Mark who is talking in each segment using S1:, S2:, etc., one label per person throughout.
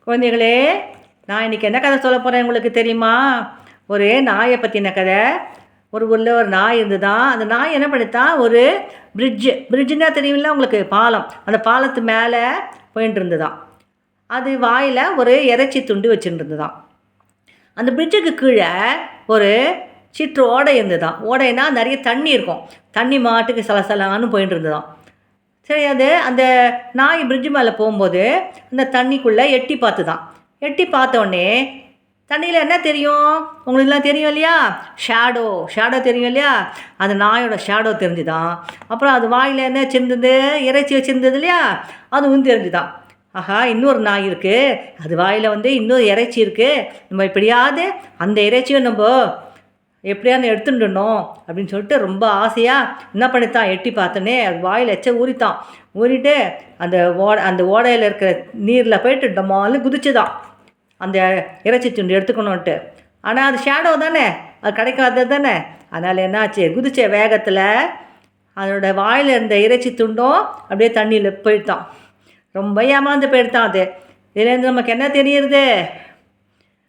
S1: குழந்தைகளே, நான் இன்றைக்கி என்ன கதை சொல்ல போகிறேன் உங்களுக்கு தெரியுமா? ஒரு நாயை பற்றின கதை. ஒரு ஊரில் ஒரு நாய் இருந்துதான். அந்த நாய் என்ன பண்ணித்தான், ஒரு பிரிட்ஜுன்னா தெரியுமில்ல உங்களுக்கு, பாலம். அந்த பாலத்து மேலே போயின்ட்டு இருந்துதான். அது வாயில் ஒரு இறைச்சி துண்டு வச்சுட்டு இருந்துதான். அந்த பிரிட்ஜுக்கு கீழே ஒரு சிற்று ஓடை இருந்துதான். ஓடைனா நிறைய தண்ணி இருக்கும். தண்ணி மாட்டுக்கு சலசலான்னு போயிட்டு இருந்துதான். சரி, அது அந்த நாய் பிரிட்ஜு மேலே போகும்போது அந்த தண்ணிக்குள்ளே எட்டி பார்த்துதான். எட்டி பார்த்தோடனே தண்ணியில் என்ன தெரியும் உங்களுக்குலாம் தெரியும் இல்லையா? ஷேடோ தெரியும் இல்லையா? அந்த நாயோட ஷேடோ தெரிஞ்சுதான். அப்புறம் அது வாயில் என்ன வச்சுருந்தது, இறைச்சி வச்சுருந்தது இல்லையா? அதுவும் தெரிஞ்சுதான். ஆஹா, இன்னொரு நாய் இருக்குது, அது வாயில் இன்னொரு இறைச்சி இருக்குது, நம்ம எப்படியாவது அந்த இறைச்சியை நம்ம எப்படியாவது எடுத்துட்டுணும் அப்படின்னு சொல்லிட்டு ரொம்ப ஆசையாக என்ன பண்ணித்தான், எட்டி பார்த்தோன்னே அது வாயில் எச்ச ஊறிட்டு அந்த ஓடையில் இருக்கிற நீரில் போயிட்டு டமால்னு குதிச்சுதான் அந்த இறைச்சி துண்டு எடுத்துக்கணுன்ட்டு. ஆனால் அது ஷேடோ தானே, அது கிடைக்காதது தானே. அதனால் என்னாச்சு, குதிச்ச வேகத்தில் அதோட வாயில் இருந்த இறைச்சி துண்டும் அப்படியே தண்ணியில் போயிட்டான். ரொம்ப ஏமாந்து போயிட்டான். அது இதுலேருந்து நமக்கு என்ன தெரியுது?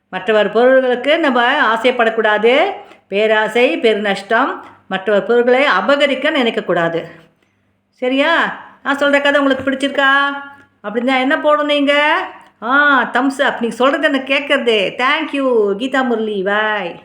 S1: மற்றவர் பொருள்களுக்கு நம்ம ஆசைப்படக்கூடாது. பேராசை பெருநஷ்டம். மற்றவர் பொருள்களை அபகரிக்க நினைக்கக்கூடாது. சரியா? நான் சொல்கிற கதை உங்களுக்கு பிடிச்சிருக்கா? அப்படின்னா என்ன போடணும் நீங்கள்? தம்ஸ் அப். நீங்கள் சொல்கிறது எனக்கு கேட்குறது. தேங்க்யூ கீதா முரளி. பாய்.